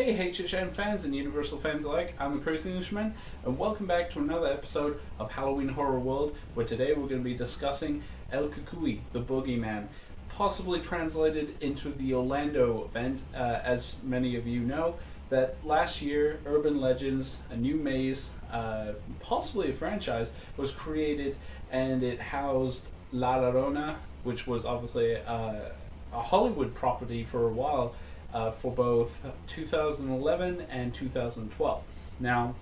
Hey HHN fans and Universal fans alike, I'm the Crazy Englishman, and welcome back to another episode of Halloween Horror World, where today we're going to be discussing El Cucuy, the Boogeyman, possibly translated into the Orlando event. As many of you know, that last year, Urban Legends, a new maze, possibly a franchise, was created, and it housed La Llorona, which was obviously a Hollywood property for a while, for both 2011 and 2012. Now,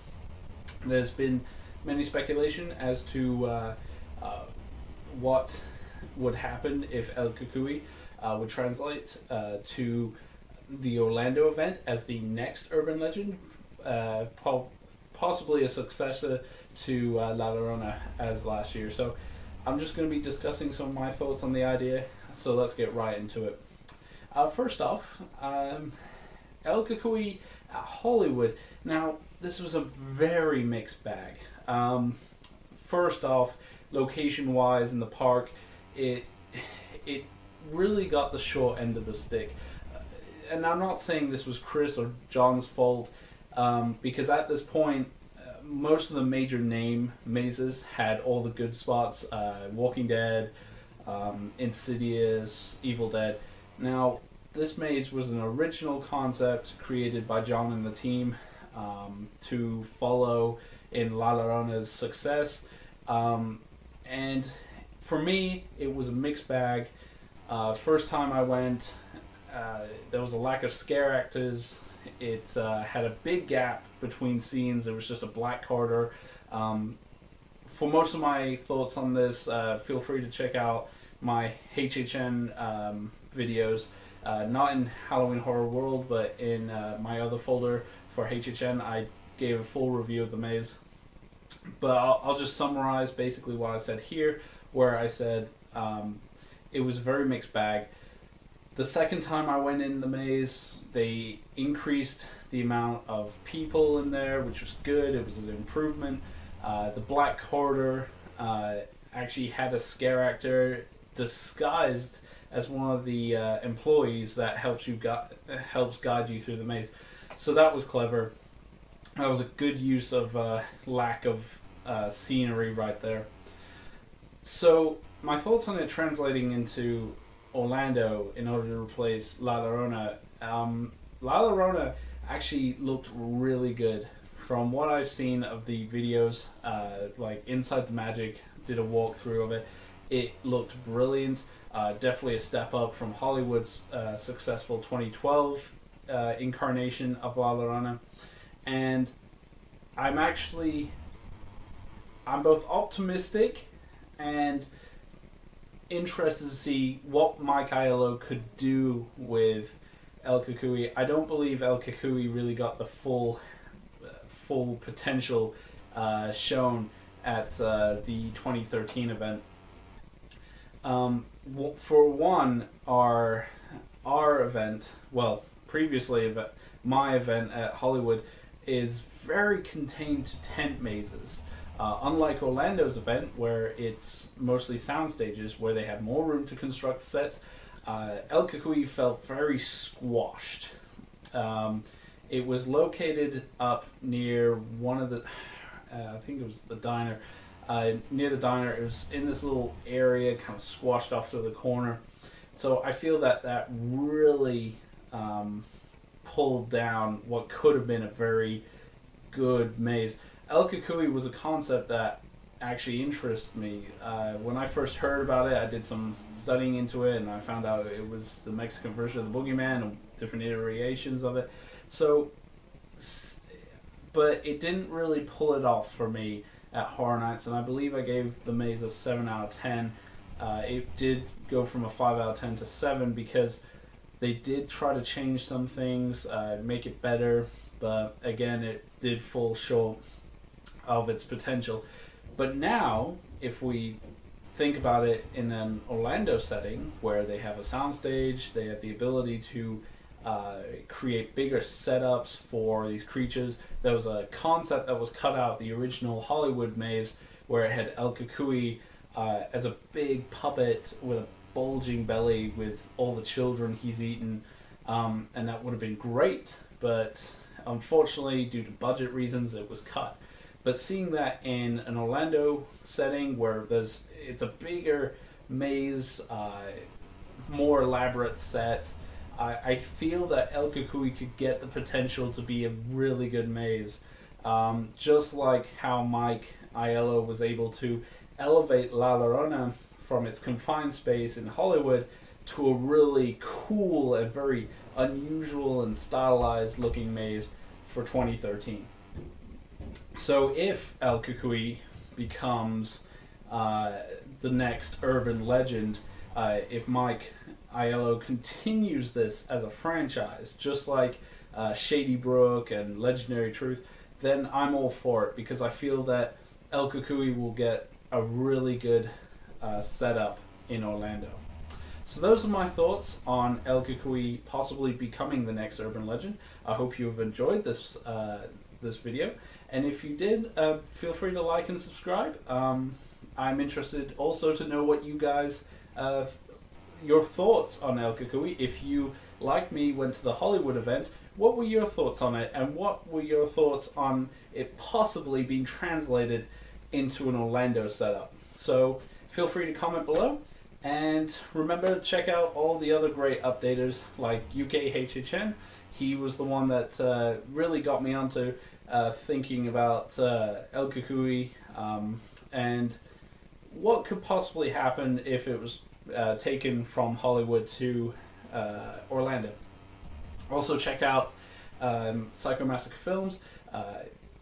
there's been many speculation as to what would happen if El Cucuy would translate to the Orlando event as the next urban legend, possibly a successor to La Llorona as last year. So I'm just going to be discussing some of my thoughts on the idea, so let's get right into it. First off, El Cucuy at Hollywood. Now, this was a very mixed bag. First off, location-wise in the park, it really got the short end of the stick. And I'm not saying this was Chris or John's fault, because at this point, most of the major name mazes had all the good spots. Walking Dead, Insidious, Evil Dead. Now, this maze was an original concept created by John and the team to follow in La Llorona's success. And for me, it was a mixed bag. First time I went, there was a lack of scare actors. It had a big gap between scenes. There was just a black corridor. For most of my thoughts on this, feel free to check out my HHN videos, not in Halloween Horror World, but in my other folder for HHN. I gave a full review of the maze, but I'll just summarize basically what I said here, where I said it was a very mixed bag. The second time I went in the maze, they increased the amount of people in there, which was good. It was an improvement. The black corridor actually had a scare actor disguised as one of the employees that helps guide you through the maze. So that was clever. That was a good use of lack of scenery right there. So my thoughts on it translating into Orlando in order to replace La Llorona. La Llorona actually looked really good. From what I've seen of the videos, like Inside the Magic did a walkthrough of it. It looked brilliant. Definitely a step up from Hollywood's successful 2012 incarnation of La Llorona. And I'm both optimistic and interested to see what Mike Aiello could do with El Cucuy. I don't believe El Cucuy really got the full potential shown at the 2013 event. For one, our event, well, previously my event at Hollywood is very contained to tent mazes. Unlike Orlando's event, where it's mostly sound stages where they have more room to construct sets, El Cucuy felt very squashed. It was located up near one of the, I think it was the diner. Near the diner, it was in this little area, kind of squashed off to the corner. So I feel that really pulled down what could have been a very good maze. El Cucuy was a concept that actually interests me. When I first heard about it, I did some studying into it, and I found out it was the Mexican version of the Boogeyman and different iterations of it. So, but it didn't really pull it off for me at Horror Nights, and I believe I gave the maze a 7 out of 10. It did go from a 5 out of 10 to 7 because they did try to change some things, make it better, but again, it did fall short of its potential. But now, if we think about it in an Orlando setting where they have a soundstage, they have the ability to create bigger setups for these creatures. There was a concept that was cut out, the original Hollywood maze, where it had El Cucuy as a big puppet with a bulging belly with all the children he's eaten, and that would have been great but unfortunately, due to budget reasons, it was cut. But seeing that in an Orlando setting where it's a bigger maze, more elaborate set, I feel that El Cucuy could get the potential to be a really good maze. Just like how Mike Aiello was able to elevate La Llorona from its confined space in Hollywood to a really cool and very unusual and stylized looking maze for 2013. So if El Cucuy becomes the next urban legend, if Mike Aiello continues this as a franchise, just like Shady Brook and Legendary Truth, then I'm all for it, because I feel that El Cucuy will get a really good setup in Orlando. So those are my thoughts on El Cucuy possibly becoming the next urban legend. I hope you have enjoyed this this video, and if you did, feel free to like and subscribe. I'm interested also to know what you guys your thoughts on El Cucuy. If you, like me, went to the Hollywood event, what were your thoughts on it, and what were your thoughts on it possibly being translated into an Orlando setup? So feel free to comment below, and remember to check out all the other great updaters like UK HHN. He was the one that really got me onto thinking about El Cucuy and what could possibly happen if it was taken from Hollywood to Orlando. Also check out Psycho Massacre Films,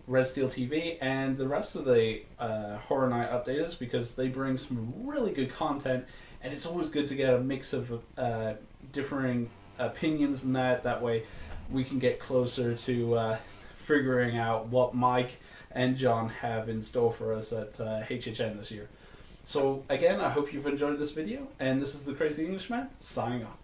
Red Steel TV, and the rest of the Horror Night updaters, because they bring some really good content, and it's always good to get a mix of differing opinions, and that way we can get closer to figuring out what Mike and John have in store for us at HHN this year. So again, I hope you've enjoyed this video, and this is the Crazy Englishman signing off.